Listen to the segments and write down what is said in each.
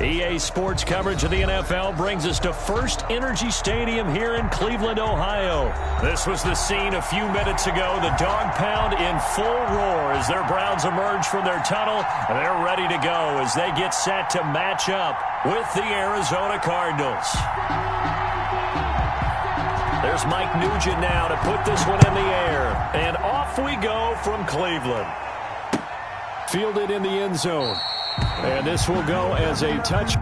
EA Sports coverage of the NFL brings us to First Energy Stadium here in Cleveland, Ohio. This was the scene a few minutes ago. The dog pound in full roar as their Browns emerge from their tunnel. They're ready to go as they get set to match up with the Arizona Cardinals. There's Mike Nugent now to put this one in the air. And off we go from Cleveland. Fielded in the end zone. And this will go as a touch.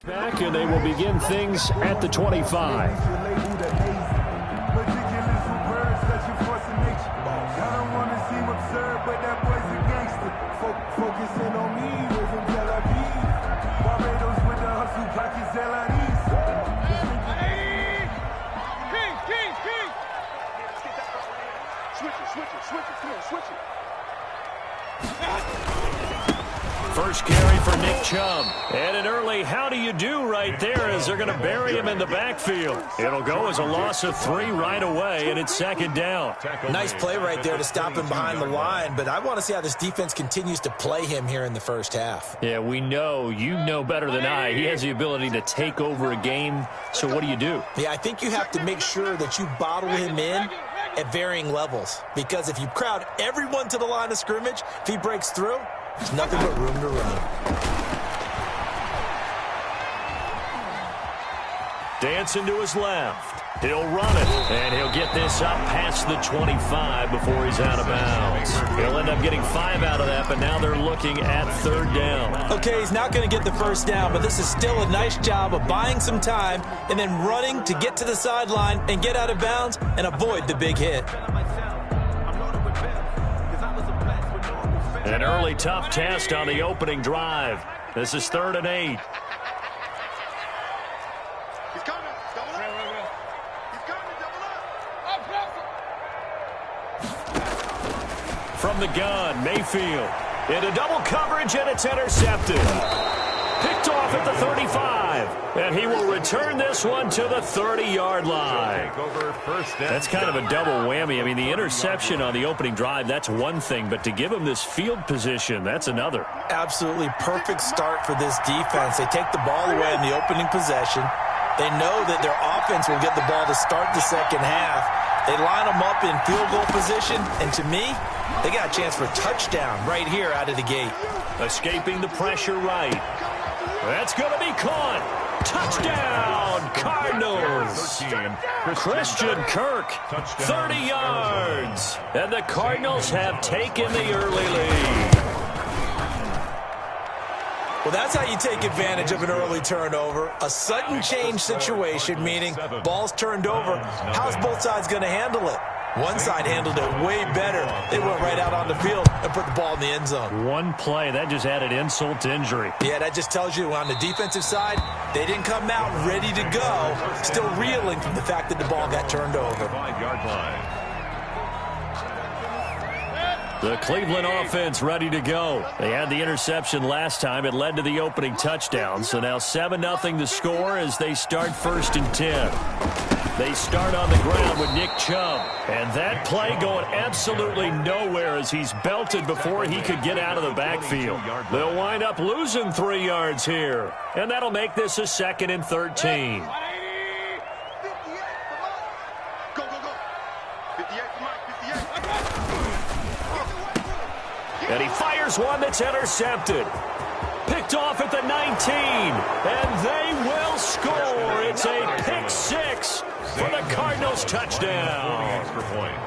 Back, and they will begin things at the 25. First carry for Nick Chubb. And an early how do you do right there as they're going to bury him in the backfield. It'll go as a loss of 3 right away, and it's second down. Nice play right there to stop him behind the line, but I want to see how this defense continues to play him here in the first half. Yeah, we know. You know better than I. He has the ability to take over a game, so what do you do? Yeah, I think you have to make sure that you bottle him in at varying levels, because if you crowd everyone to the line of scrimmage, if he breaks through, there's nothing but room to run. Dancing to his left. He'll run it, and he'll get this up past the 25 before he's out of bounds. He'll end up getting 5 out of that, but now they're looking at third down. Okay, he's not going to get the first down, but this is still a nice job of buying some time and then running to get to the sideline and get out of bounds and avoid the big hit. An early tough test on the opening drive. This is 3rd and 8. From the gun, Mayfield into double coverage, and it's intercepted. Picked off at the 35, and he will return this one to the 30-yard line. That's kind of a double whammy. I mean, the interception on the opening drive, that's one thing, but to give him this field position, that's another. Absolutely perfect start for this defense. They take the ball away in the opening possession. They know that their offense will get the ball to start the second half. They line them up in field goal position, and to me, they got a chance for a touchdown right here out of the gate. Escaping the pressure right. That's going to be caught. Touchdown, Cardinals. Christian Kirk, 30 yards. And the Cardinals have taken the early lead. Well, that's how you take advantage of an early turnover. A sudden change situation, meaning ball's turned over. How's both sides going to handle it? One side handled it way better. They went right out on the field and put the ball in the end zone. One play, that just added insult to injury. Yeah, that just tells you on the defensive side, they didn't come out ready to go, still reeling from the fact that the ball got turned over. 5-yard line. The Cleveland offense ready to go. They had the interception last time. It led to the opening touchdown. So now 7-0 the score as they start 1st and 10. They start on the ground with Nick Chubb. And that play going absolutely nowhere as he's belted before he could get out of the backfield. They'll wind up losing 3 yards here. And that'll make this a 2nd and 13. And he fires one that's intercepted. Picked off at the 19. And they will score. It's a pick 6 for the Cardinals touchdown. Extra point.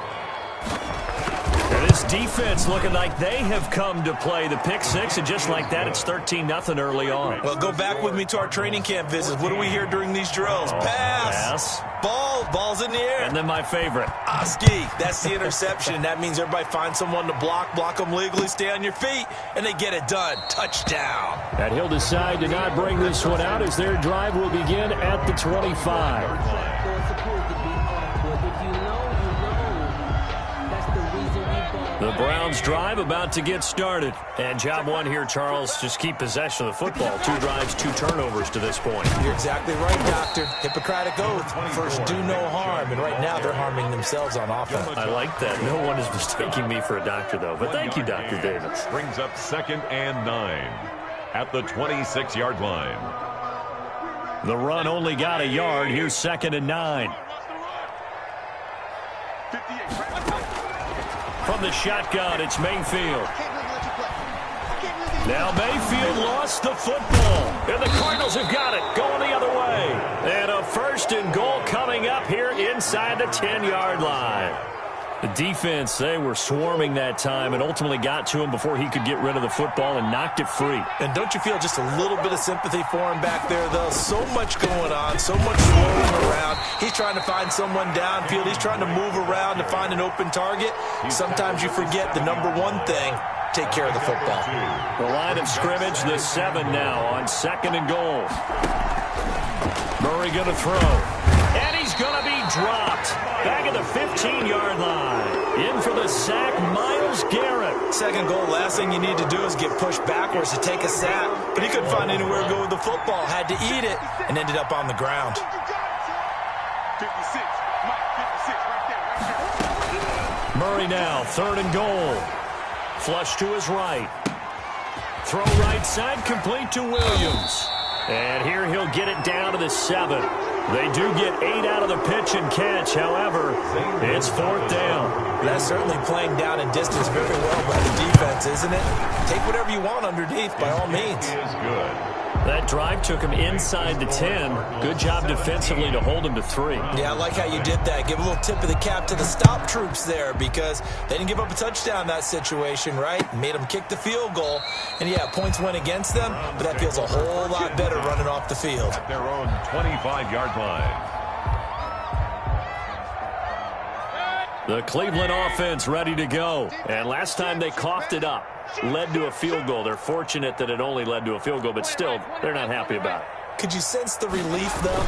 And this defense looking like they have come to play the pick 6. And just like that, it's 13-0 early on. Well, go back with me to our training camp visits. What do we hear during these drills? Pass. Ball's in the air. And then my favorite. Oski, that's the interception. That means everybody finds someone to block them legally, stay on your feet, and they get it done. Touchdown. And he'll decide to not bring this one out as their drive will begin at the 25. The Browns drive about to get started. And job one here, Charles, just keep possession of the football. 2 drives, 2 turnovers to this point. You're exactly right, Doctor. Hippocratic oath. First, do no harm. And right now, they're harming themselves on offense. I like that. No one is mistaking me for a doctor, though. But thank you, Dr. Davis. Brings up 2nd and 9 at the 26-yard line. The run only got a yard. Here's 2nd and 9. From the shotgun, it's Mayfield. Now Mayfield lost the football. And the Cardinals have got it, going the other way. And a 1st and goal coming up here inside the 10-yard line. The defense, they were swarming that time and ultimately got to him before he could get rid of the football and knocked it free. And don't you feel just a little bit of sympathy for him back there, though? So much going on, so much swirling around. He's trying to find someone downfield. He's trying to move around to find an open target. Sometimes you forget the number one thing, take care of the football. The line of scrimmage, the 7 now on 2nd and goal. Murray going to throw. And he's going to be dropped. Back at the 15-yard line. In for the sack, Myles Garrett. 2nd goal, last thing you need to do is get pushed backwards to take a sack. But he couldn't find anywhere to go with the football. Had to eat it and ended up on the ground. 56, right there. Murray now, 3rd and goal. Flush to his right. Throw right side, complete to Williams. And here he'll get it down to the 7. They do get 8 out of the pitch and catch. However, it's 4th down. That's certainly playing down in distance very well by the defense, isn't it? Take whatever you want underneath, by all means. Is good. That drive took him inside the 10. Good job defensively to hold him to 3. Yeah, I like how you did that. Give a little tip of the cap to the stop troops there because they didn't give up a touchdown in that situation, right? Made them kick the field goal. And, yeah, points went against them, but that feels a whole lot better running off the field. At their own 25-yard line. The Cleveland offense ready to go. And last time they coughed it up. Led to a field goal. They're fortunate that it only led to a field goal, but still, they're not happy about it. Could you sense the relief, though,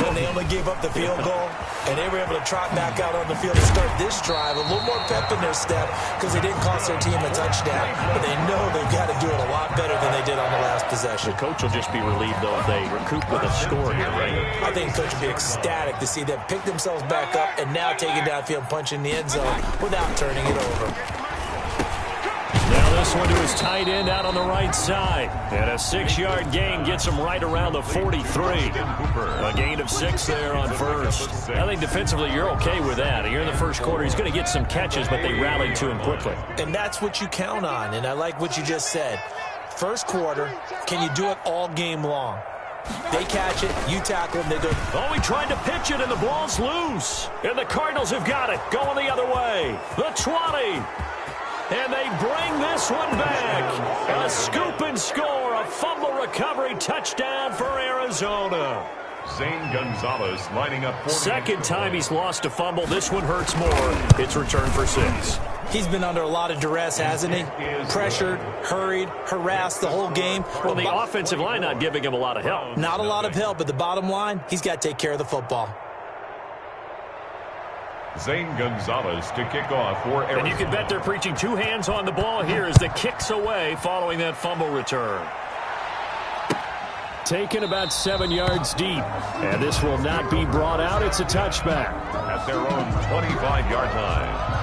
when they only gave up the field goal and they were able to trot back out on the field to start this drive? A little more pep in their step because they didn't cost their team a touchdown, but they know they've got to do it a lot better than they did on the last possession. The coach will just be relieved, though, if they recoup with a score here, right? I think the coach will be ecstatic to see them pick themselves back up and now take it downfield and punch in the end zone without turning it over. Now this one to his tight end out on the right side. And a 6-yard gain gets him right around the 43. A gain of 6 there on 1st. I think defensively you're okay with that. Here in the 1st quarter, he's going to get some catches, but they rallied to him quickly. And that's what you count on, and I like what you just said. 1st quarter, can you do it all game long? They catch it, you tackle them, they go. Oh, he tried to pitch it, and the ball's loose. And the Cardinals have got it, going the other way. The 20. And they bring this one back. A scoop and score, a fumble recovery touchdown for Arizona. Zane Gonzalez lining up. Second time he's lost a fumble. This one hurts more. It's returned for 6. He's been under a lot of duress, hasn't he? Pressured, hurried, harassed the whole game. Well, the offensive line not giving him a lot of help. Not a lot of help, but the bottom line, he's got to take care of the football. Zane Gonzalez to kick off for Arizona. And you can bet they're preaching 2 hands on the ball here as the kick's away following that fumble return. Taken about 7 yards deep. And this will not be brought out. It's a touchback. At their own 25-yard line.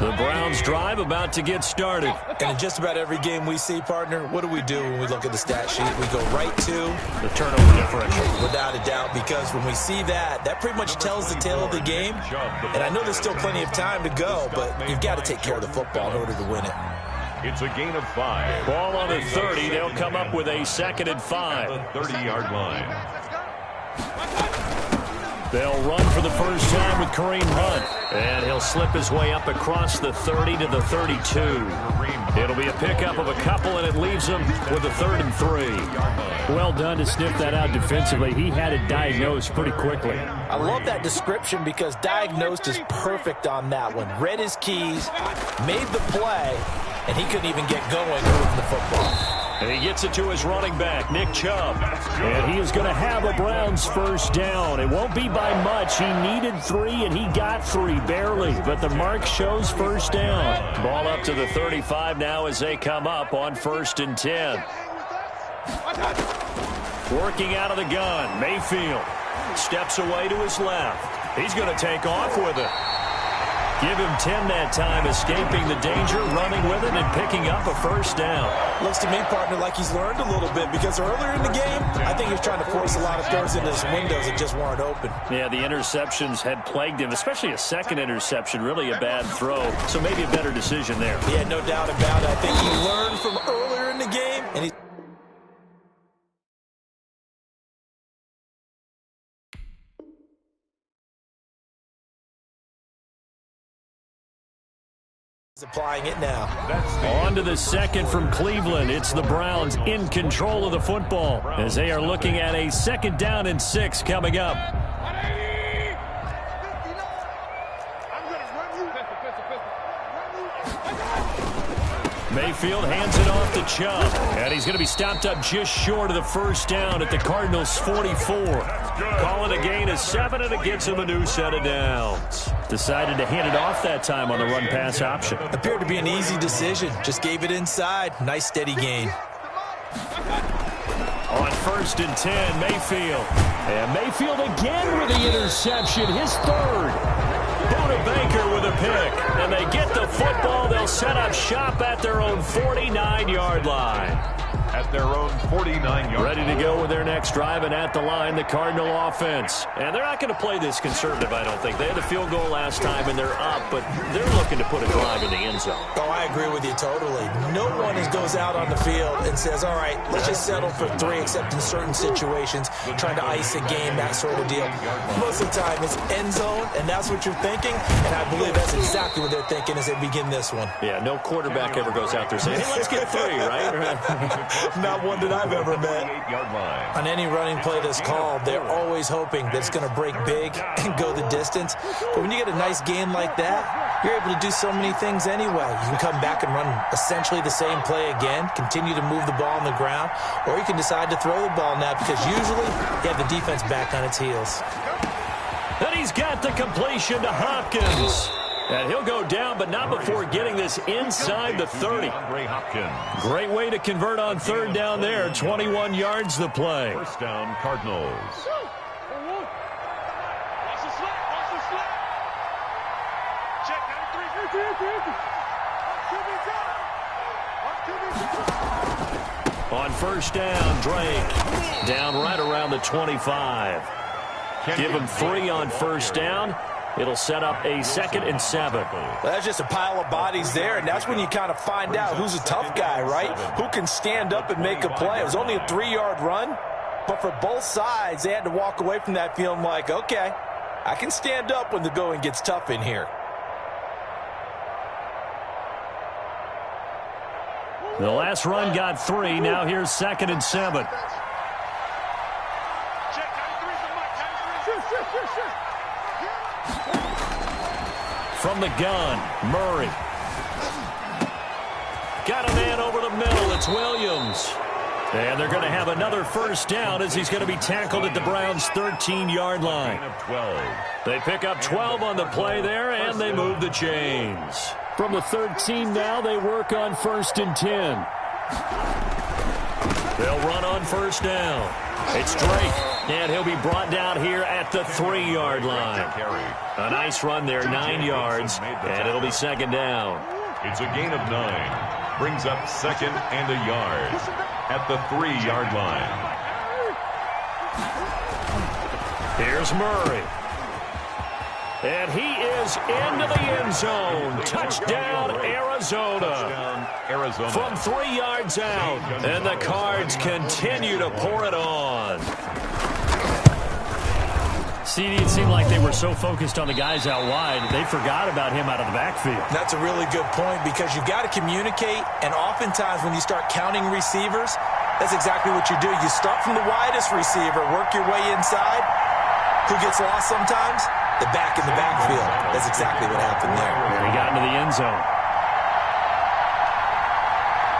The Browns drive about to get started. And in just about every game we see, partner, what do when we look at the stat sheet? We go right to the turnover differential. Without a doubt, because when we see that, that pretty much tells the tale of the game. And I know there's still plenty of time to go, but you've got to take care of the football in order to win it. It's a gain of 5. Ball on the 30. They'll come up with a 2nd and 5. The 30-yard line. They'll run for the first time with Kareem Hunt. And he'll slip his way up across the 30 to the 32. It'll be a pickup of a couple, and it leaves him with a 3rd and 3. Well done to sniff that out defensively. He had it diagnosed pretty quickly. I love that description because diagnosed is perfect on that one. Read his keys, made the play, and he couldn't even get going moving the football. And he gets it to his running back, Nick Chubb. And he is going to have a Browns first down. It won't be by much. He needed 3, and he got 3, barely. But the mark shows first down. Ball up to the 35 now as they come up on 1st and 10. Working out of the gun, Mayfield steps away to his left. He's going to take off with it. Give him 10 that time, escaping the danger, running with it, and picking up a first down. Looks to me, partner, like he's learned a little bit because earlier in the game, I think he was trying to force a lot of throws into his windows that just weren't open. Yeah, the interceptions had plagued him, especially a second interception, really a bad throw. So maybe a better decision there. Yeah, no doubt about it. I think he learned from earlier in the game, and he's applying it now. On to the 2nd from Cleveland. It's the Browns in control of the football as they are looking at a 2nd down and 6 coming up. Mayfield hands it off to Chubb, and he's going to be stopped up just short of the first down at the Cardinals' 44. Call it a gain of 7, and it gets him a new set of downs. Decided to hand it off that time on the run-pass option. Appeared to be an easy decision. Just gave it inside. Nice, steady gain. On 1st and 10, Mayfield. And Mayfield again with the interception, his 3rd. Buda Baker with a pick. And they get the football. They'll set up shop at their own 49-yard line. At their own 49-yard line. Ready to go with their next drive, and at the line, the Cardinal offense. And they're not going to play this conservative, I don't think. They had a field goal last time, and they're up, but they're looking to put a drive in the end zone. Oh, I agree with you totally. No one goes out on the field and says, all right, let's just settle for 3, except in certain situations, trying to ice a game, that sort of deal. Most of the time, it's end zone, and that's what you're thinking, and I believe that's exactly what they're thinking as they begin this one. Yeah, no quarterback ever goes out there saying, hey, let's get 3, right? Not one that I've ever met. On any running play that's called, they're always hoping that it's going to break big and go the distance. But when you get a nice gain like that, you're able to do so many things anyway. You can come back and run essentially the same play again, continue to move the ball on the ground, or you can decide to throw the ball now because usually you have the defense back on its heels. And he's got the completion to Hopkins. And he'll go down, but not before getting this inside the 30. Great way to convert on 3rd down there. 21 yards the play. First down, Cardinals. On 1st down, Drake down right around the 25. Give him 3 on 1st down. It'll set up a 2nd and 7. Well, that's just a pile of bodies there, and that's when you kind of find out who's a tough guy, right? Who can stand up and make a play. It was only a 3-yard run, but for both sides, they had to walk away from that feeling like, okay, I can stand up when the going gets tough in here. The last run got 3. Now here's 2nd and 7. From the gun, Murray. Got a man over the middle. It's Williams. And they're going to have another first down as he's going to be tackled at the Browns' 13-yard line. They pick up 12 on the play there, and they move the chains. From the 13 now, they work on 1st and 10. They'll run on first down. It's Drake, and he'll be brought down here at the 3-yard line. A nice run there, 9 yards, and it'll be 2nd down. It's a gain of 9. Brings up 2nd and a yard at the 3-yard line. Here's Murray. And he is into the end zone. Touchdown, Arizona. From 3 yards out. And the Cards continue to pour it on. CD, it seemed like they were so focused on the guys out wide, they forgot about him out of the backfield. That's a really good point because you've got to communicate, and oftentimes when you start counting receivers, that's exactly what you do. You start from the widest receiver, work your way inside. Who gets lost sometimes? The back in the backfield. That's exactly what happened there. And he got into the end zone.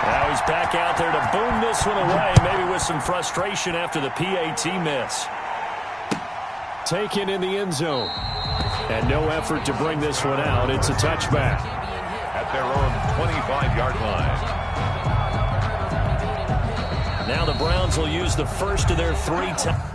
Now he's back out there to boom this one away, maybe with some frustration after the PAT miss. Taken in the end zone. And no effort to bring this one out. It's a touchback. At their own 25-yard line. Now the Browns will use the first of their 3 times.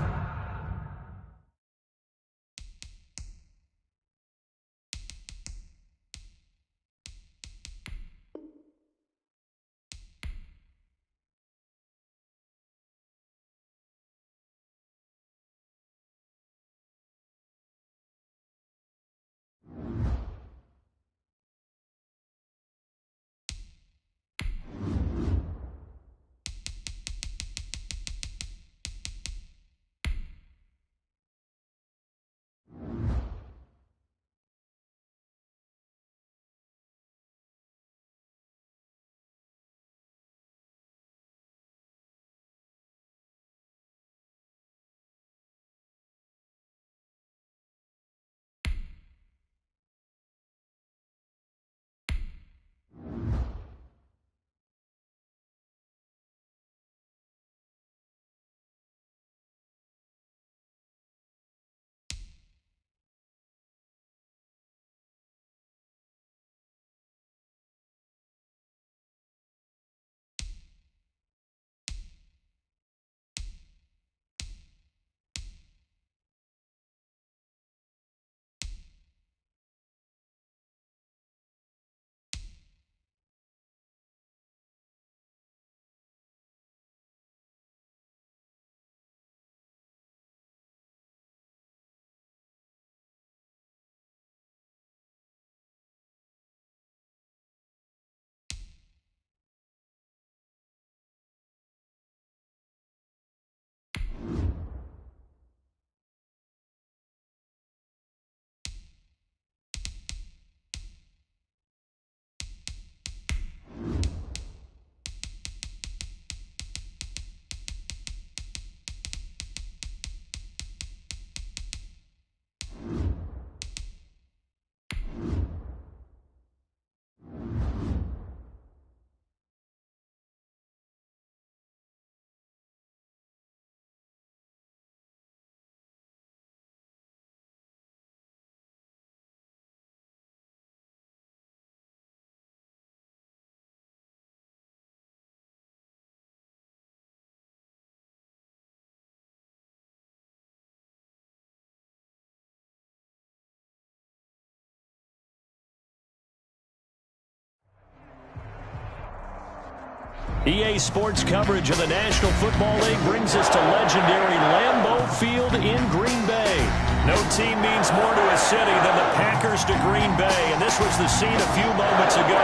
EA Sports coverage of the National Football League brings us to legendary Lambeau Field in Green Bay. No team means more to a city than the Packers to Green Bay, and this was the scene a few moments ago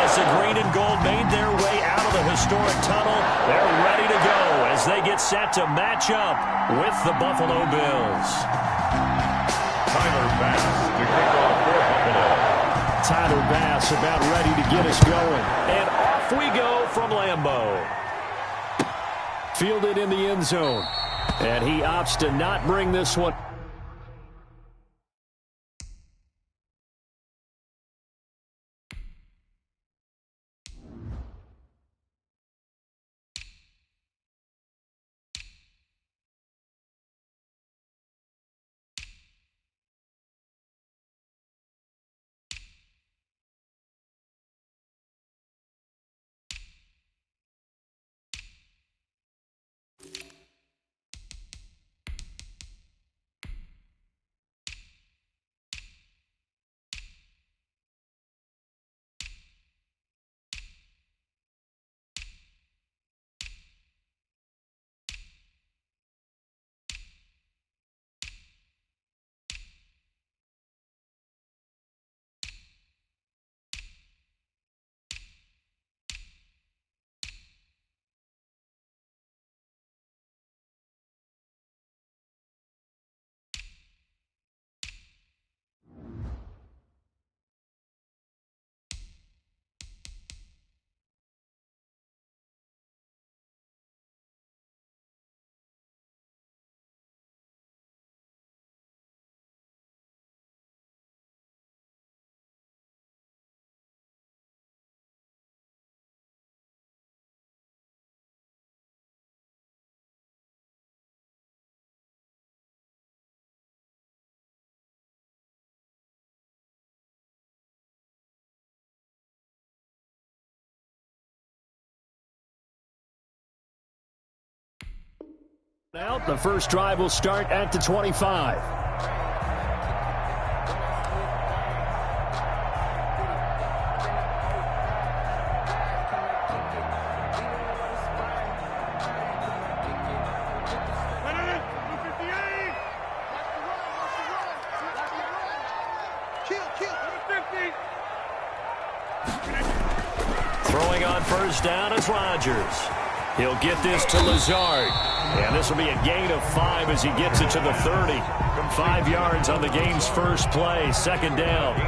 as the green and gold made their way out of the historic tunnel. They're ready to go as they get set to match up with the Buffalo Bills. Tyler Bass to kick off for Buffalo. Tyler Bass about ready to get us going. And off we go from Lambeau. Fielded in the end zone. And he opts to not bring this one. Now, the first drive will start at the 25. Throwing on first down is Rodgers. He'll get this to Lazard. And this will be a gain of 5 as he gets it to the 30. 5 yards on the game's first play. Second down.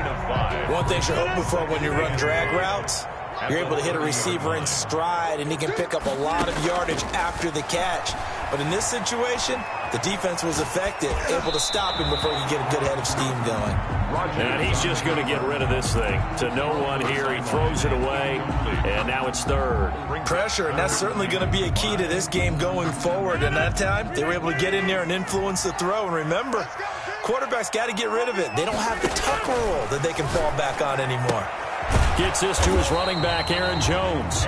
One thing you're hoping for when you run drag routes, you're able to hit a receiver in stride, and he can pick up a lot of yardage after the catch. But in this situation, the defense was effective, able to stop him before he could get a good head of steam going. And he's just going to get rid of this thing. To no one here, he throws it away, and now it's third. Pressure, and that's certainly going to be a key to this game going forward. And that time, they were able to get in there and influence the throw. And remember, quarterbacks got to get rid of it. They don't have the tucker roll that they can fall back on anymore. Gets this to his running back, Aaron Jones.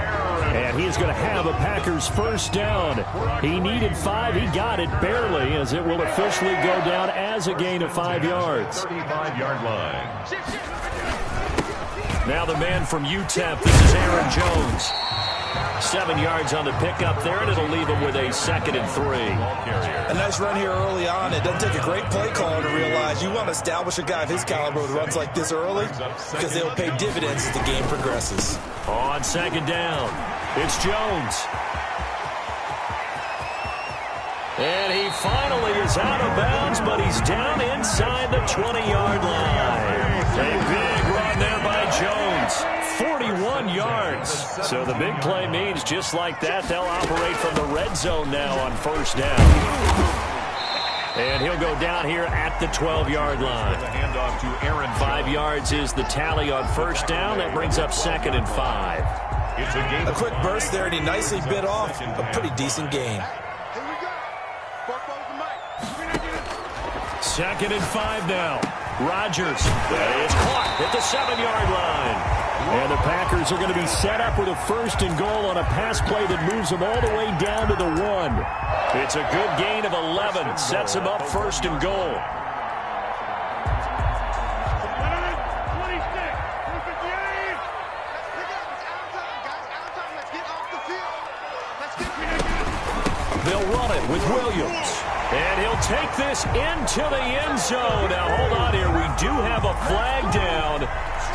And he's going to have a Packers first down. He needed 5. He got it barely, as it will officially go down as a gain of 5 yards. 35-yard line. Now the man from UTEP, this is Aaron Jones. 7 yards on the pickup there, and it'll leave him with a 2nd and 3. A nice run here early on. It doesn't take a great play caller to realize you want to establish a guy of his caliber who runs like this early, because they'll pay dividends as the game progresses. On second down, it's Jones. And he finally is out of bounds, but he's down inside the 20-yard line. A big run there by Jones. 41 yards. So the big play means just like that, they'll operate from the red zone now on first down. And he'll go down here at the 12-yard line. The handoff to Aaron. 5 yards is the tally on first down. That brings up 2nd and 5. It's a quick burst there, and he nicely bit off a pretty decent gain. 2nd and 5 now. Rodgers is caught at the 7-yard line. And the Packers are going to be set up with a 1st and goal on a pass play that moves them all the way down to the 1. It's a good gain of 11. Sets them up 1st and goal. They'll run it with Williams. And he'll take this into the end zone. Now, hold on here. We do have a flag down.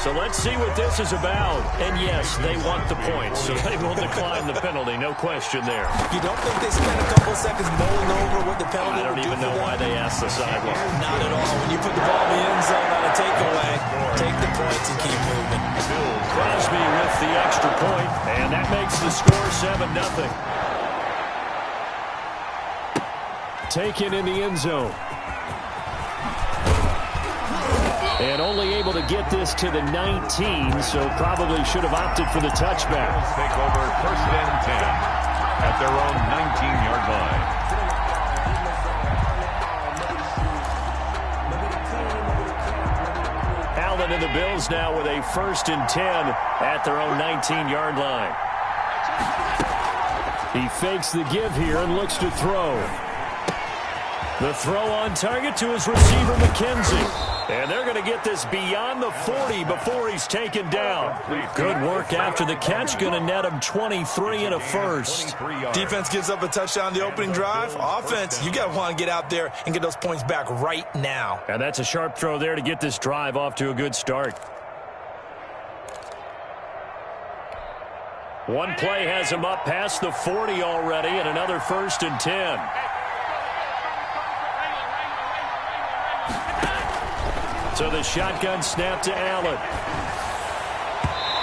So let's see what this is about. And, yes, they want the points, so they will decline the penalty. No question there. You don't think they spent a couple of seconds mulling over what the penalty I don't even know why they asked the sideline. Not at all. When you put the ball in the end zone on a takeaway, take the points and keep moving. Crosby with the extra point, and that makes the score 7-0. Taken in the end zone. And only able to get this to the 19, so probably should have opted for the touchback. Take over 1st and 10 at their own 19-yard line. Allen and the Bills now with a 1st and 10 at their own 19-yard line. He fakes the give here and looks to throw. The throw on target to his receiver, McKenzie. And they're going to get this beyond the 40 before he's taken down. Good work after the catch. Going to net him 23 and a 1st. Defense gives up a touchdown the opening drive. Offense, you got to want to get out there and get those points back right now. And that's a sharp throw there to get this drive off to a good start. One play has him up past the 40 already, and another 1st and 10. So the shotgun snap to Allen.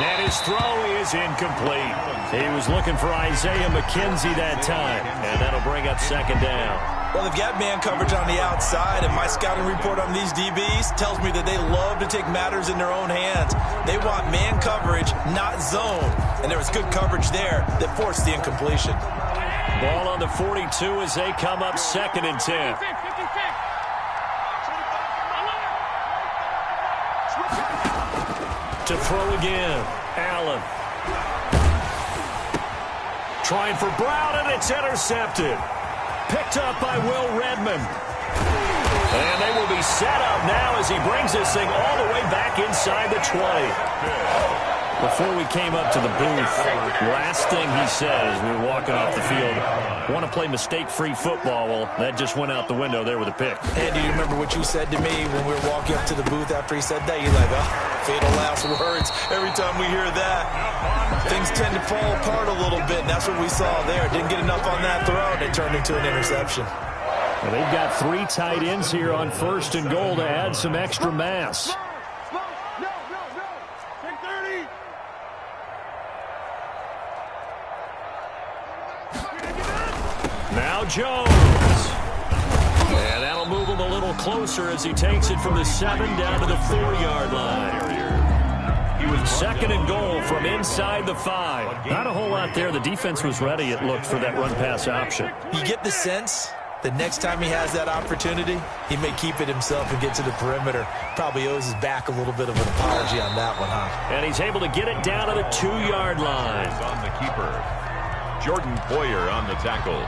And his throw is incomplete. He was looking for Isaiah McKenzie that time. And that'll bring up 2nd down. Well, they've got man coverage on the outside, and my scouting report on these DBs tells me that they love to take matters in their own hands. They want man coverage, not zone. And there was good coverage there that forced the incompletion. Ball on the 42 as they come up 2nd and 10. To throw again, Allen. Trying for Brown, and it's intercepted. Picked up by Will Redmond. And they will be set up now as he brings this thing all the way back inside the 20. Before we came up to the booth, last thing he said as we were walking off the field, want to play mistake-free football. Well, that just went out the window there with a pick. And do you remember what you said to me when we were walking up to the booth after he said that? You're like, oh, fatal last words. Every time we hear that, things tend to fall apart a little bit, and that's what we saw there. Didn't get enough on that throw, and it turned into an interception. Well, they've got 3 tight ends here on 1st and goal to add some extra mass. Now Jones. And that'll move him a little closer as he takes it from the 7 down to the 4-yard line. 2nd and goal from inside the 5. Not a whole lot there. The defense was ready, it looked, for that run-pass option. You get the sense that next time he has that opportunity, he may keep it himself and get to the perimeter. Probably owes his back a little bit of an apology on that one, huh? And he's able to get it down to the 2-yard line. On the keeper. Jordan Boyer on the tackle.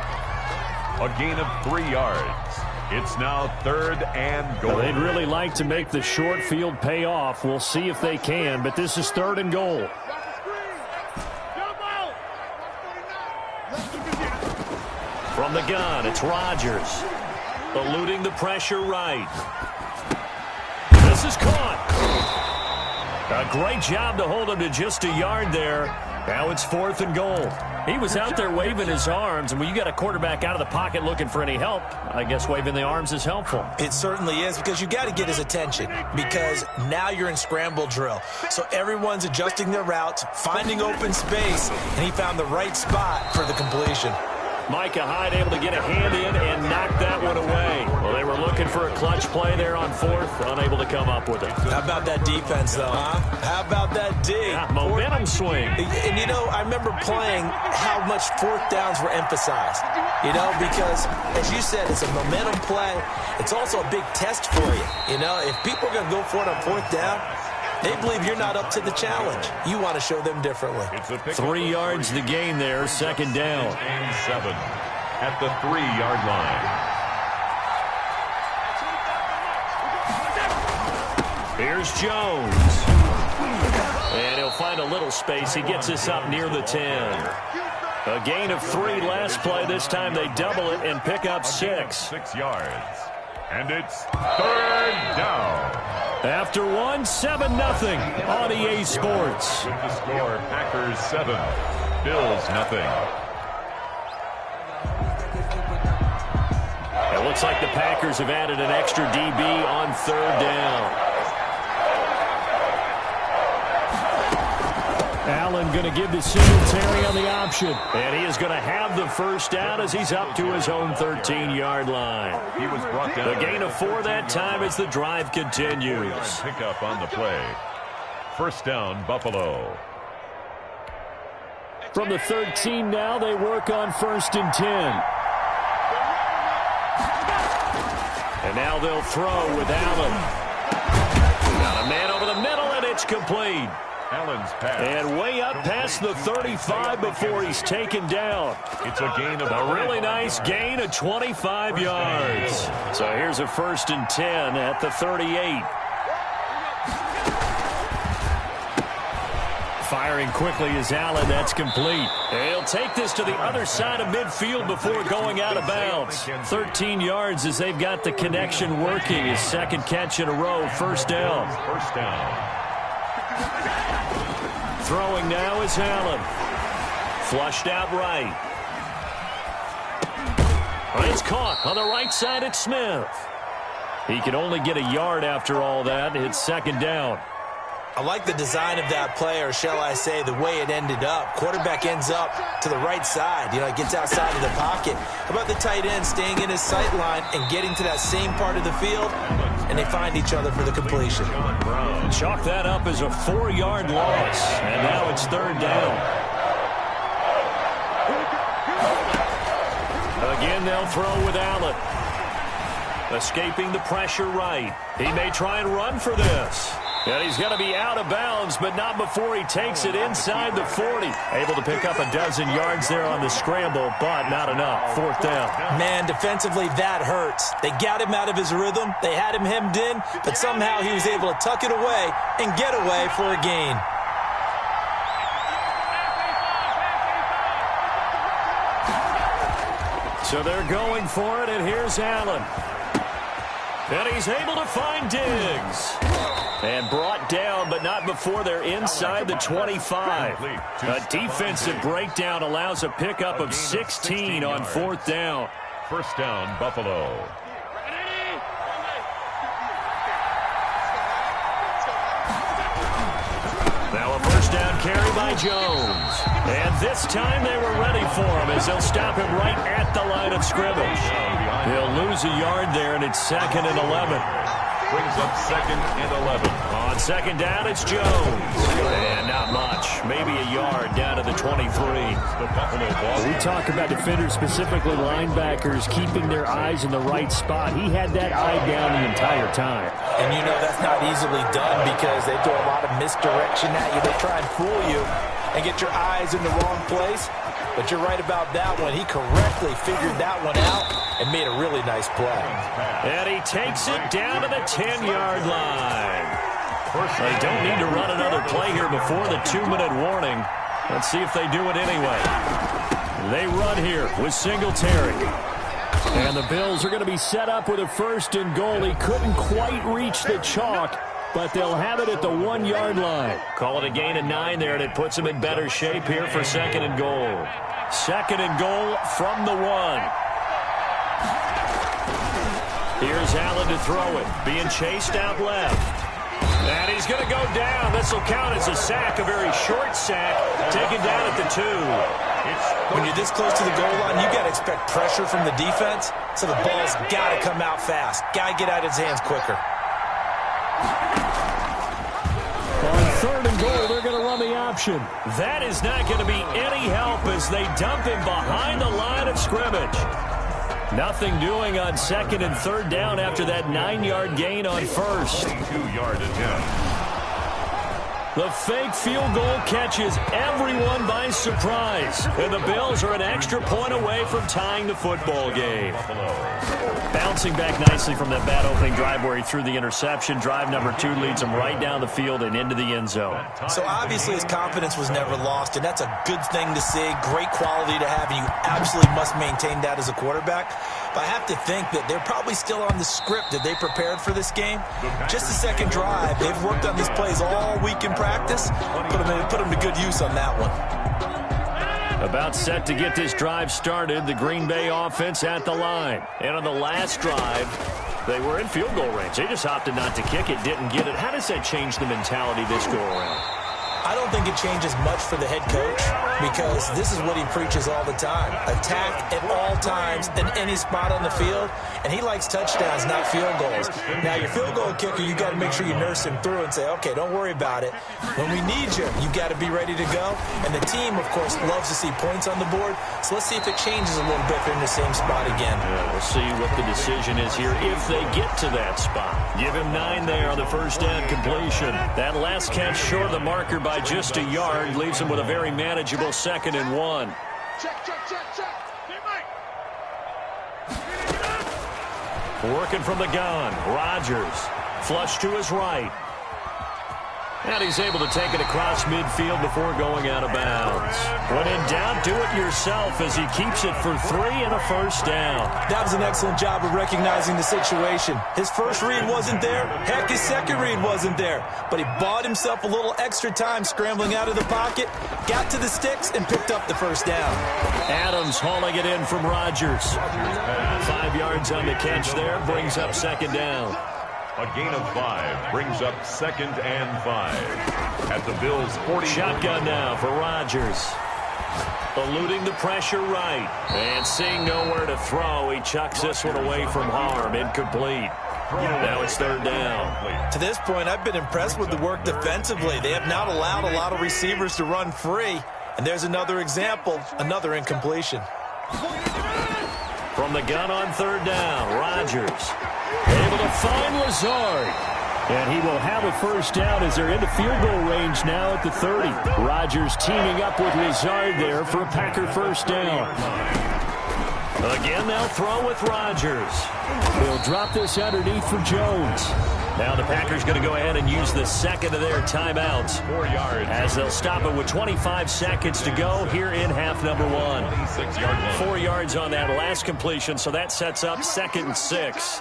A gain of 3 yards. It's now 3rd and goal. Well, they'd really like to make the short field pay off. We'll see if they can, but this is 3rd and goal. From the gun, it's Rodgers. Eluding the pressure right. This is caught. A great job to hold him to just a yard there. Now it's 4th and goal. He was out there waving his arms, and when you got a quarterback out of the pocket looking for any help, I guess waving the arms is helpful. It certainly is, because you got to get his attention, because now you're in scramble drill. So everyone's adjusting their routes, finding open space, and he found the right spot for the completion. Micah Hyde able to get a hand in and knock that one away. Well, they were looking for a clutch play there on 4th, unable to come up with it. How about that defense, though, huh? How about that D? Yeah, momentum swing. And, you know, I remember playing how much 4th downs were emphasized, you know, because, as you said, it's a momentum play. It's also a big test for you. You know, if people are going to go for it on 4th down, they believe you're not up to the challenge. You want to show them differently. 3 yards to gain there, 2nd down. And 7 at the 3-yard line. Here's Jones. And he'll find a little space. He gets us up near the 10. A gain of 3 last play. This time they double it and pick up 6. 6 yards. And it's 3rd down. After 1, 7-0 on EA Sports. With the score, Packers 7, Bills 0. It looks like the Packers have added an extra DB on 3rd down. Allen going to give the Singletary on the option. And he is going to have the first down as he's up to his own 13-yard line. He was brought down. The gain of 4 that time as the drive continues. Pick up on the play. 1st down, Buffalo. From the 13 now, they work on 1st and 10. And now they'll throw with Allen. Got a man over the middle, and it's complete. Allen's pass. And way up past the 35 before he's taken down. It's a gain of a really nice gain of 25 yards. So here's a 1st and 10 at the 38. Firing quickly is Allen. That's complete. He'll take this to the other side of midfield before going out of bounds. 13 yards as they've got the connection working. His 2nd catch in a row. 1st down. 1st down. Throwing now is Allen. Flushed out right. It's caught on the right side at Smith. He can only get a yard after all that. It's 2nd down. I like the design of that play, or shall I say the way it ended up. Quarterback ends up to the right side. You know, it gets outside of the pocket. How about the tight end staying in his sight line and getting to that same part of the field? And they find each other for the completion. Chalk that up as a 4-yard loss. And now it's 3rd down. Again, they'll throw with Allen. Escaping the pressure right. He may try and run for this. And he's going to be out of bounds, but not before he takes it inside the 40. Able to pick up a dozen yards there on the scramble, but not enough. Fourth down. Man, defensively, that hurts. They got him out of his rhythm. They had him hemmed in, but somehow he was able to tuck it away and get away for a gain. So they're going for it, and here's Allen. And he's able to find Diggs. And brought down, but not before they're inside the 25. A defensive breakdown allows a pickup of 16 on fourth down. First down, Buffalo. Now a first down carry by Jones. And this time they were ready for him as they'll stop him right at the line of scrimmage. He'll lose a yard there, and it's 2nd and 11. Brings up 2nd and 11. On second down, it's Jones. And not much. Maybe a yard down to the 23. The Buffalo ball. We talk about defenders, specifically linebackers, keeping their eyes in the right spot. He had that eye down the entire time. And you know that's not easily done because they throw a lot of misdirection at you. They try and fool you and get your eyes in the wrong place. But you're right about that one. He correctly figured that one out and made a really nice play. And he takes it down to the 10-yard line. They don't need to run another play here before the 2-minute warning. Let's see if they do it anyway. They run here with Singletary. And the Bills are going to be set up with a 1st and goal. He couldn't quite reach the chalk, but they'll have it at the 1-yard line. Call it a gain of 9 there, and it puts them in better shape here for 2nd and goal. 2nd and goal from the 1. Here's Allen to throw it. Being chased out left. And he's going to go down. This will count as a sack, a very short sack, taken down at the 2. When you're this close to the goal line, you got to expect pressure from the defense, so the ball's got to come out fast. Got to get out of his hands quicker. On 3rd and goal, they're going to run the option. That is not going to be any help as they dump him behind the line of scrimmage. Nothing doing on 2nd and 3rd down after that 9-yard gain on 1st. 2-yard attempt. The fake field goal catches everyone by surprise. And the Bills are an extra point away from tying the football game. Bouncing back nicely from that bad opening drive where he threw the interception. Drive number 2 leads him right down the field and into the end zone. So obviously his confidence was never lost, and that's a good thing to see. Great quality to have, and you absolutely must maintain that as a quarterback. But I have to think that they're probably still on the script that they prepared for this game. Just the second drive. They've worked on these plays all week in practice. Put them to good use on that one. About set to get this drive started, the Green Bay offense at the line. And on the last drive, they were in field goal range. They just opted not to kick it, didn't get it. How does that change the mentality this go around? I don't think it changes much for the head coach because this is what he preaches all the time. Attack at all times in any spot on the field, and he likes touchdowns, not field goals. Now, your field goal kicker, you got to make sure you nurse him through and say, okay, don't worry about it. When we need you, you got to be ready to go. And the team, of course, loves to see points on the board, so let's see if it changes a little bit if they're in the same spot again. Yeah, we'll see what the decision is here if they get to that spot. Give him 9 there on the first down completion. That last catch short of the marker by just a yard leaves him with a very manageable 2nd and 1. Working from the gun, Rodgers. Flush to his right. And he's able to take it across midfield before going out of bounds. When in doubt, do it yourself as he keeps it for 3 and a first down. That was an excellent job of recognizing the situation. His first read wasn't there. Heck, his second read wasn't there. But he bought himself a little extra time scrambling out of the pocket, got to the sticks, and picked up the first down. Adams hauling it in from Rodgers. 5 yards on the catch there, brings up 2nd down. A gain of 5 brings up 2nd and 5 at the Bills' 40. Shotgun now for Rodgers. Eluding the pressure right. And seeing nowhere to throw, he chucks this one away from harm. Incomplete. Now it's 3rd down. To this point, I've been impressed with the work defensively. They have not allowed a lot of receivers to run free. And there's another example, another incompletion. From the gun on 3rd down, Rodgers able to find Lazard. And he will have a first down as they're into field goal range now at the 30. Rodgers teaming up with Lazard there for a Packer first down. Again, they'll throw with Rodgers. He'll drop this underneath for Jones. Now the Packers going to go ahead and use the second of their timeouts 4 yards. as they'll stop it with 25 seconds to go here in half number 1. 26-yard line. 4 yards on that last completion, so that sets up 2nd and 6.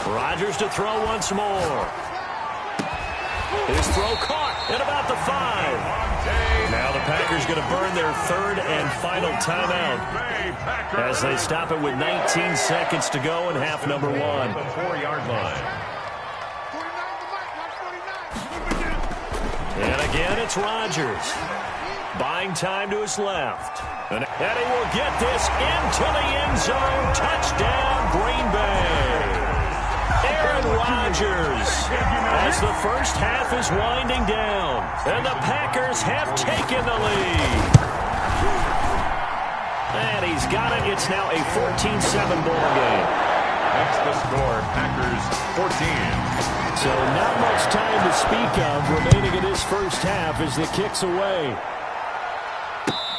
Rodgers to throw once more. His throw caught at about the 5. Now the Packers going to burn their 3rd and final timeout as they stop it with 19 seconds to go in half number 1. The 4-yard line. And again, it's Rodgers. Buying time to his left. And he will get this into the end zone. Touchdown, Green Bay. Aaron Rodgers as the first half is winding down. And the Packers have taken the lead. And he's got it. It's now a 14-7 ball game. That's the score. Packers 14. So not much time to speak of remaining in this first half as the kick's away.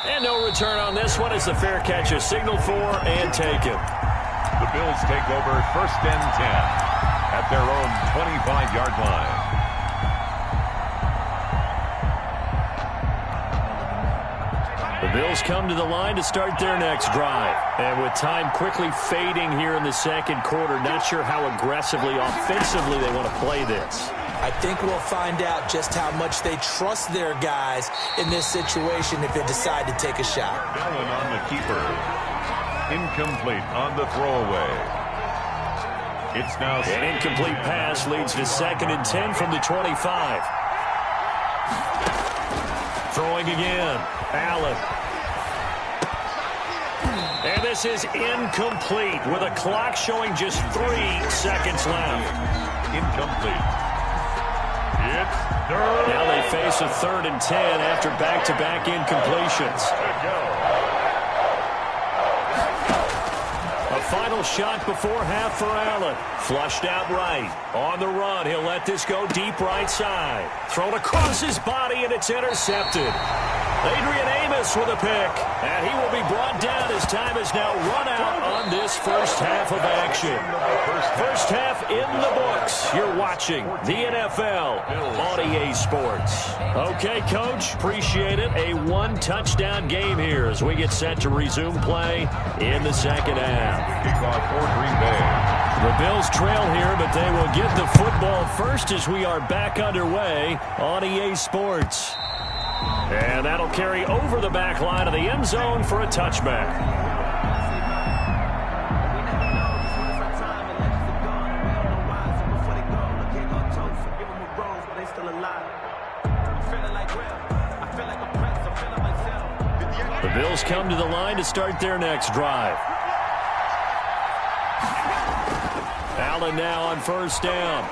And no return on this one as the fair catch is signaled for and taken. The Bills take over 1st and 10 at their own 25-yard line. The Bills come to the line to start their next drive. And with time quickly fading here in the second quarter, not sure how aggressively, offensively they want to play this. I think we'll find out just how much they trust their guys in this situation if they decide to take a shot. Allen on the keeper. Incomplete on the throwaway. It's now an incomplete pass leads to 2nd and 10 from the 25. Throwing again. Allen. And this is incomplete with a clock showing just 3 seconds left. Incomplete. It's 3rd. Now they face a 3rd and 10 after back-to-back incompletions. Final shot before half for Allen. Flushed out right. On the run, he'll let this go deep right side. Thrown across his body, and it's intercepted. Adrian Amos with a pick. And he will be brought down as time is now run out on this first half of action. First half in the books. You're watching the NFL on EA Sports. Okay, Coach, appreciate it. A 1-touchdown game here as we get set to resume play in the second half. Kickoff for Green Bay. The Bills trail here, but they will get the football first as we are back underway on EA Sports. And that'll carry over the back line of the end zone for a touchback. The Bills come to the line to start their next drive. Allen now on first down.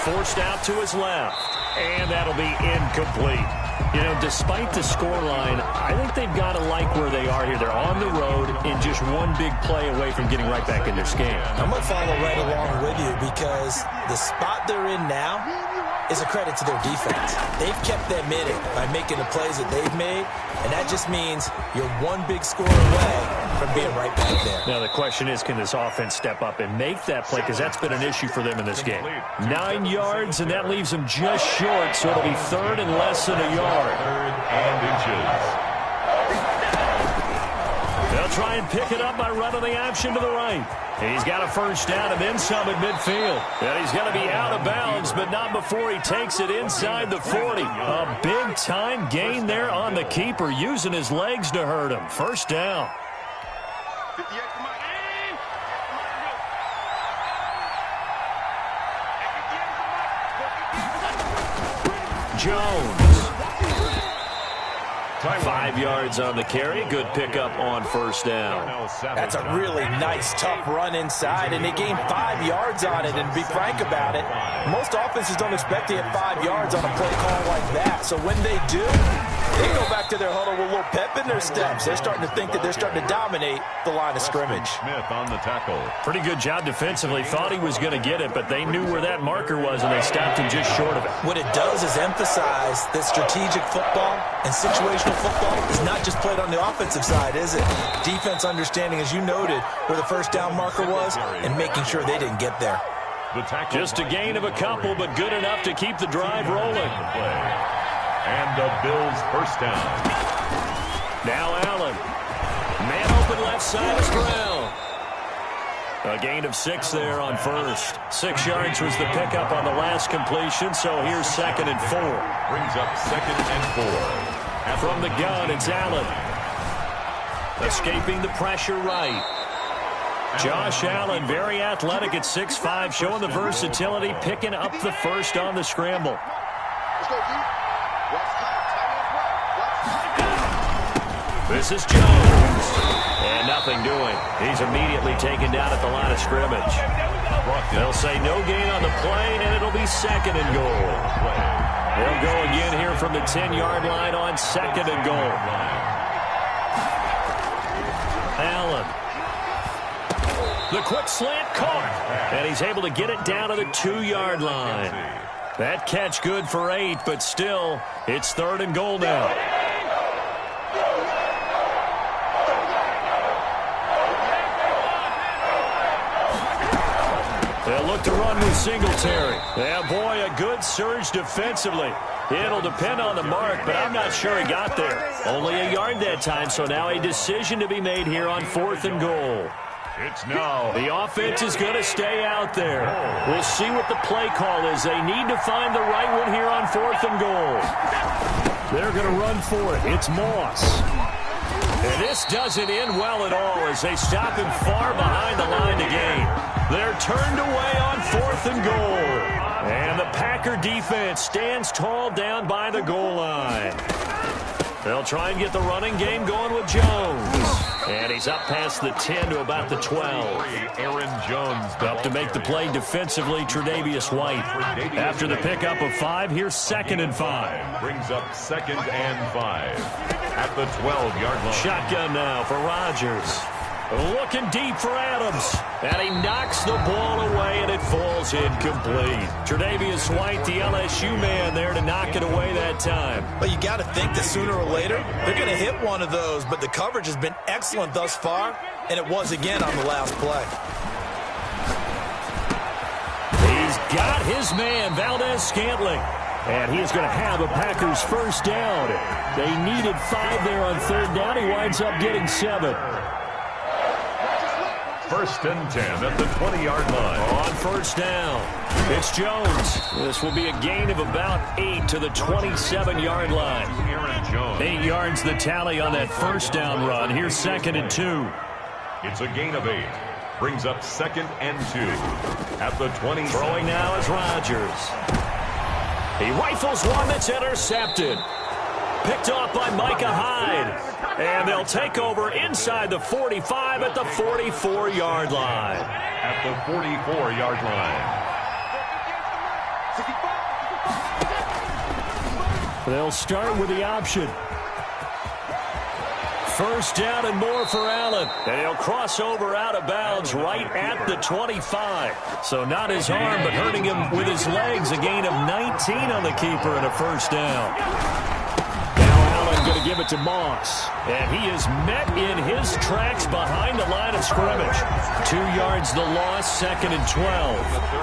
Forced out to his left. And that'll be incomplete. You know, despite the scoreline, I think they've got to like where they are here. They're on the road and just one big play away from getting right back in this game. I'm going to follow right along with you because the spot they're in now is a credit to their defense. They've kept them in it by making the plays that they've made, and that just means you're one big score away from being right back there. Now the question is, can this offense step up and make that play? Because that's been an issue for them in this game. 9 yards, and that leaves them just short, so it'll be 3rd and less than a yard. 3rd and inches. They'll try and pick it up by running the option to the right. He's got a first down and then some at midfield. And he's going to be out of bounds, but not before he takes it inside the 40. A big-time gain there on the keeper, using his legs to hurt him. First down. Jones. 5 yards on the carry. Good pickup on first down. That's a really nice, tough run inside, and they gained 5 yards on it. And to be frank about it, most offenses don't expect to get 5 yards on a play call like that. So when they do, They go back to their huddle with a little pep in their steps. They're starting to think that they're starting to dominate the line of scrimmage. Smith on the tackle. Pretty good job defensively. Thought he was going to get it, but they knew where that marker was, and they stopped him just short of it. What it does is emphasize that strategic football and situational football is not just played on the offensive side, is it? Defense understanding, as you noted, where the first down marker was and making sure they didn't get there. Just a gain of a couple, but good enough to keep the drive rolling. And the Bills first down. Now Allen. Man open left side is Brown. A gain of 6 there on first. 6 yards was the pickup on the last completion, so here's 2nd and 4. Brings up 2nd and 4. From the gun, it's Allen. Escaping the pressure right. Josh Allen, very athletic at 6'5", showing the versatility, picking up the first on the scramble. This is Jones. And nothing doing. He's immediately taken down at the line of scrimmage. They'll say no gain on the play, and it'll be 2nd and goal. They'll go again here from the 10-yard line on 2nd and goal. Allen. The quick slant caught, and he's able to get it down to the 2-yard line. That catch good for 8, but still, it's 3rd and goal now. They'll look to run with Singletary. Yeah, boy, a good surge defensively. It'll depend on the mark, but I'm not sure he got there. Only a yard that time, so now a decision to be made here on 4th and goal. It's now. The offense is going to stay out there. We'll see what the play call is. They need to find the right one here on 4th and goal. They're going to run for it. It's Moss. And this doesn't end well at all as they stop him far behind the line to gain. They're turned away on 4th and goal. And the Packer defense stands tall down by the goal line. They'll try and get the running game going with Jones. And he's up past the 10 to about the 12. Aaron Jones. Up to make the play defensively, Tre'Davious White. After the pickup of 5, here's 2nd and 5. Brings up 2nd and 5. At the 12-yard line. Shotgun now for Rodgers. Looking deep for Adams. And he knocks the ball away, and it falls incomplete. Tre'Davious White, the LSU man, there to knock it away that time. But you got to think that sooner or later, they're going to hit one of those. But the coverage has been excellent thus far, and it was again on the last play. He's got his man, Valdez-Scantling. And he is going to have a Packers first down. They needed 5 there on 3rd down. He winds up getting 7. 1st and 10 at the 20-yard line. On 1st down, it's Jones. This will be a gain of about 8 to the 27-yard line. Aaron Jones. 8 yards the tally on that 1st down run. Here's 2nd and 2. It's a gain of 8. Brings up 2nd and 2 at the 20. Throwing now is Rodgers. He rifles one that's intercepted. Picked off by Micah Hyde. And they'll take over inside the 45 at the 44-yard line. At the 44-yard line. They'll start with the option. 1st down and more for Allen. And he'll cross over out of bounds right at the 25. So not his arm, but hurting him with his legs. A gain of 19 on the keeper and a 1st down. Going to give it to Moss. And he is met in his tracks behind the line of scrimmage. 2 yards the loss, 2nd and 12.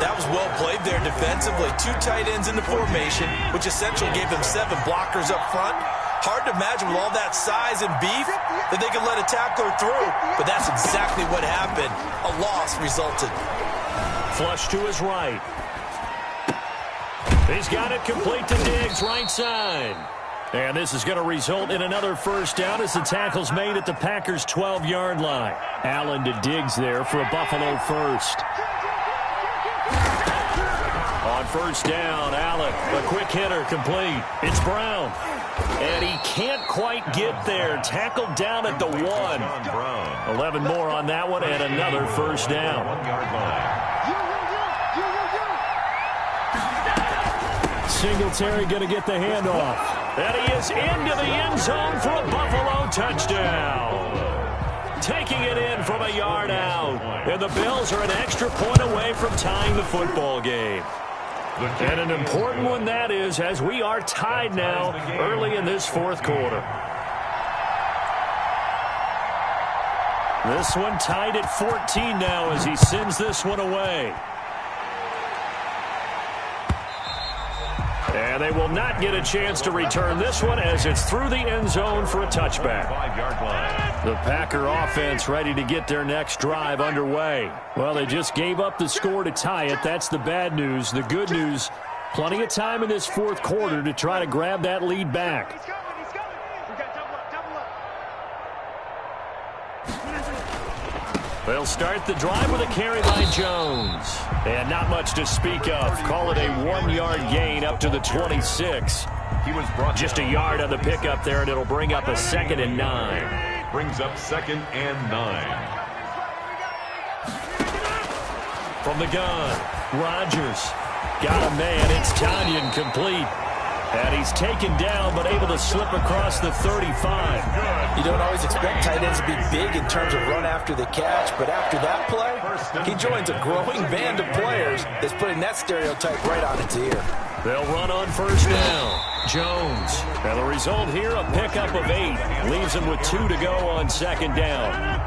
That was well played there defensively. 2 tight ends in the formation, which essentially gave them 7 blockers up front. Hard to imagine with all that size and beef that they could let a tackler through. But that's exactly what happened. A loss resulted. Flush to his right. He's got it complete to Diggs, right side. And this is going to result in another 1st down as the tackle's made at the Packers' 12-yard line. Allen to Diggs there for a Buffalo first. On 1st down, Allen, a quick hitter, complete. It's Brown. And he can't quite get there. Tackled down at the 1. 11 more on that one and another 1st down. 1-yard line. Singletary going to get the handoff. And he is into the end zone for a Buffalo touchdown. Taking it in from a yard out. And the Bills are an extra point away from tying the football game. And an important one that is, as we are tied now early in this fourth quarter. This one tied at 14 now as he sends this one away. And they will not get a chance to return this one as it's through the end zone for a touchback. 5-yard line. The Packer offense ready to get their next drive underway. Well, they just gave up the score to tie it. That's the bad news. The good news, plenty of time in this fourth quarter to try to grab that lead back. He's coming. We got double up. They'll start the drive with a carry by Jones. And not much to speak of. Call it a 1-yard gain up to the 26. He was brought Just a yard on the pickup there, and it'll bring up a 2nd and 9. brings up 2nd and 9. From the gun, Rodgers. Got a man. It's Tanyan complete. And he's taken down, but able to slip across the 35. You don't always expect tight ends to be big in terms of run after the catch, but after that play, he joins a growing band of players that's putting that stereotype right on its ear. They'll run on first down. Jones. And the result here, a pickup of 8. Leaves him with 2 to go on 2nd down.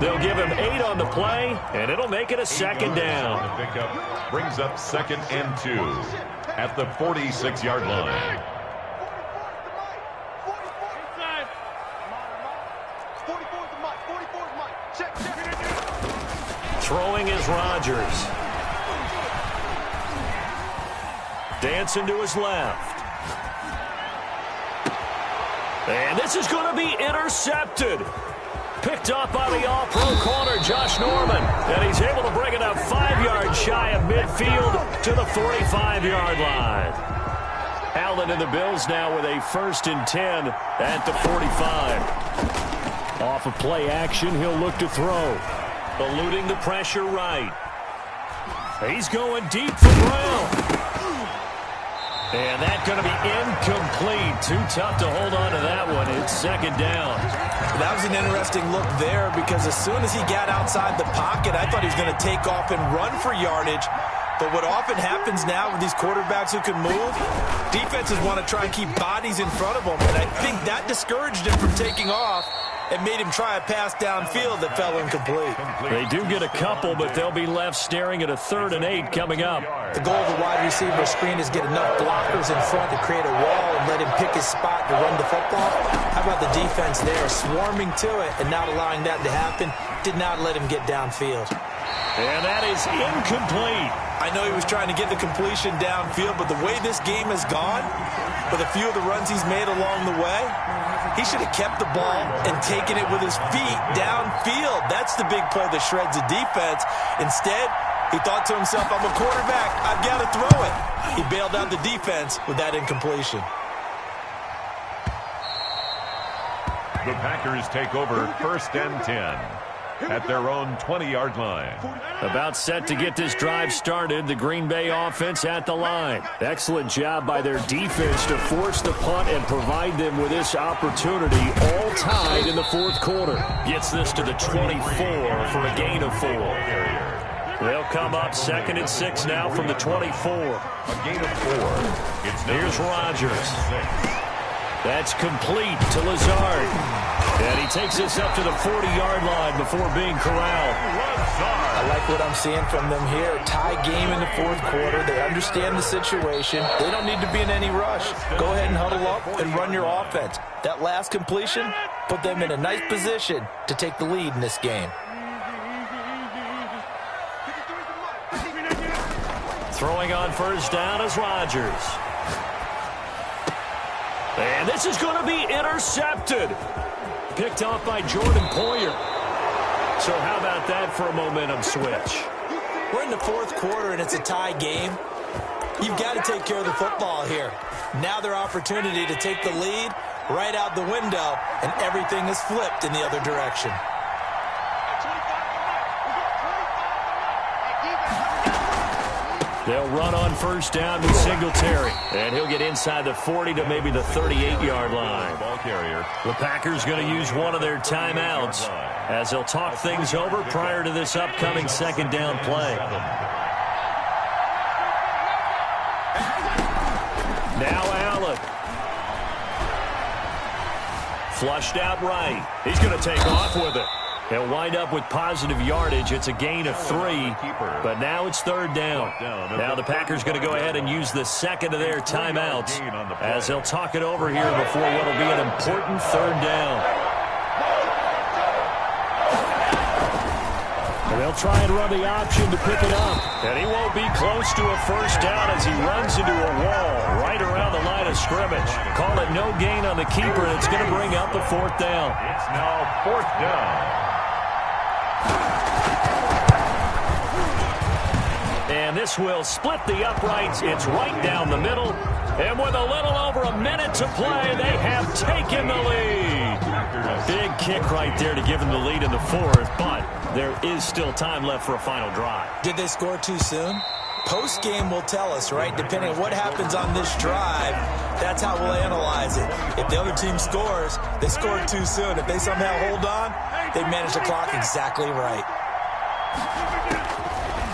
They'll give him 8 on the play, and it'll make it a 2nd down. The pickup brings up 2nd and 2 at the 46-yard line. 44's the mic. 44's mic. Check. Throwing is Rodgers. Dancing to his left. And this is going to be intercepted. Picked up by the all-pro corner, Josh Norman. And he's able to bring it up 5 yards shy of midfield to the 45-yard line. Allen and the Bills now with a 1st and 10 at the 45. Off of play action, he'll look to throw. Eluding the pressure right. He's going deep for Brown. And that's going to be incomplete. Too tough to hold on to that one. It's 2nd down. That was an interesting look there because as soon as he got outside the pocket, I thought he was going to take off and run for yardage. But what often happens now with these quarterbacks who can move, defenses want to try and keep bodies in front of them. And I think that discouraged him from taking off and made him try a pass downfield that fell incomplete. They do get a couple, but they'll be left staring at a 3rd and 8 coming up. The goal of the wide receiver screen is get enough blockers in front to create a wall and let him pick his spot to run the football. How about the defense there, swarming to it and not allowing that to happen? Did not let him get downfield. And that is incomplete. I know he was trying to get the completion downfield, but the way this game has gone, with a few of the runs he's made along the way, he should have kept the ball and taken it with his feet downfield. That's the big play that shreds the defense. Instead, he thought to himself, I'm a quarterback. I've got to throw it. He bailed out the defense with that incompletion. The Packers take over 1st and 10 at their own 20-yard line. About set to get this drive started. The Green Bay offense at the line. Excellent job by their defense to force the punt and provide them with this opportunity, all tied in the fourth quarter. Gets this to the 24 for a gain of 4. They'll come up 2nd and 6 now from the 24. A gain of 4. Here's Rodgers. That's complete to Lazard. And he takes this up to the 40-yard line before being corralled. I like what I'm seeing from them here. Tie game in the fourth quarter. They understand the situation. They don't need to be in any rush. Go ahead and huddle up and run your offense. That last completion put them in a nice position to take the lead in this game. Throwing on first down is Rodgers. And this is going to be intercepted. Picked off by Jordan Poyer. So how about that for a momentum switch? We're in the fourth quarter and it's a tie game. You've got to take care of the football here. Now their opportunity to take the lead right out the window, and everything is flipped in the other direction. They'll run on first down with Singletary. And he'll get inside the 40 to maybe the 38-yard line. Ball carrier. The Packers going to use one of their timeouts as they'll talk things over prior to this upcoming second down play. Now Allen. Flushed out right. He's going to take off with it. He'll wind up with positive yardage. It's a gain of 3, but now it's third down. Now the Packers going to go ahead and use the second of their timeouts as they'll talk it over here before what will be an important third down. And they'll try and run the option to pick it up. And he won't be close to a first down as he runs into a wall right around the line of scrimmage. Call it no gain on the keeper, and it's going to bring up the fourth down. It's now fourth down. And this will split the uprights. It's right down the middle. And with a little over a minute to play, they have taken the lead. Big kick right there to give them the lead in the fourth, but there is still time left for a final drive. Did they score too soon? Post-game will tell us, right? Depending on what happens on this drive, that's how we'll analyze it. If the other team scores, they scored too soon. If they somehow hold on, they manage the clock exactly right.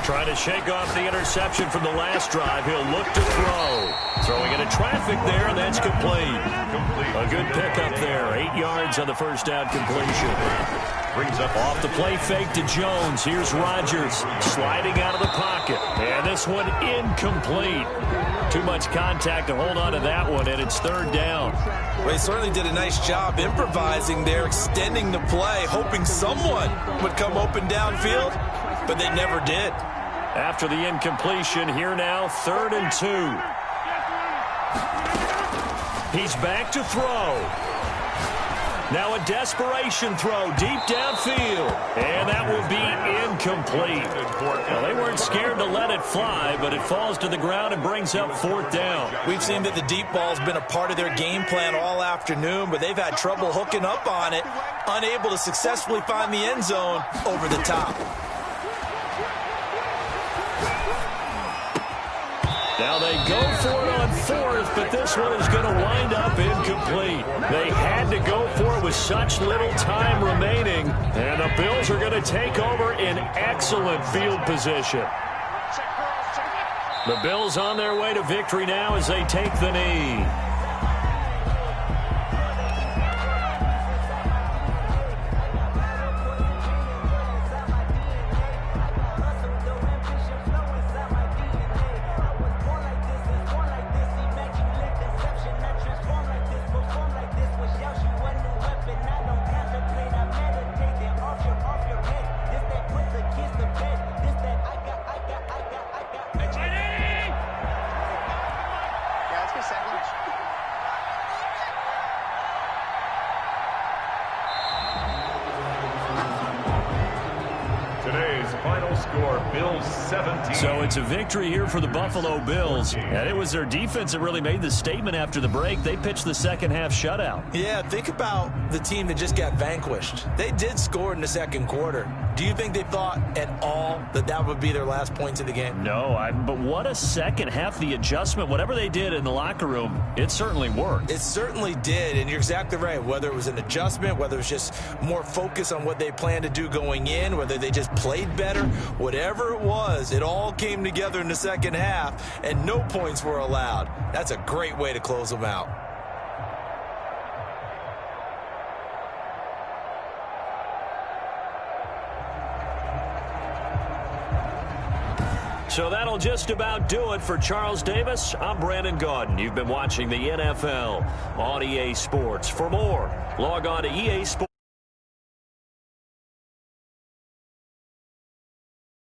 Trying to shake off the interception from the last drive. He'll look to throw. Throwing into traffic there, and that's complete. A good pickup there. 8 yards on the first down completion. Brings up off the play fake to Jones. Here's Rodgers sliding out of the pocket. And this one incomplete. Too much contact to hold on to that one, and it's third down. Well, he certainly did a nice job improvising there, extending the play, hoping someone would come open downfield, but they never did. After the incompletion, here now, 3rd and 2. He's back to throw. Now a desperation throw deep downfield. And that will be incomplete. Well, they weren't scared to let it fly, but it falls to the ground and brings up fourth down. We've seen that the deep ball's been a part of their game plan all afternoon, but they've had trouble hooking up on it, unable to successfully find the end zone over the top. Now they go for it on fourth, but this one is going to wind up incomplete. They had to go for it with such little time remaining, and the Bills are going to take over in excellent field position. The Bills on their way to victory now as they take the knee. So it's a victory here for the Buffalo Bills, and it was their defense that really made the statement after the break. They pitched the second half shutout. Yeah, think about the team that just got vanquished. They did score in the second quarter. Do you think they thought at all that that would be their last points of the game? No, but what a second half. The adjustment, whatever they did in the locker room, it certainly worked. It certainly did, and you're exactly right. Whether it was an adjustment, whether it was just more focus on what they planned to do going in, whether they just played better, whatever it was, it all came together in the second half, and no points were allowed. That's a great way to close them out. So that'll just about do it for Charles Davis. I'm Brandon Gaudin. You've been watching the NFL on EA Sports. For more, log on to EA Sports.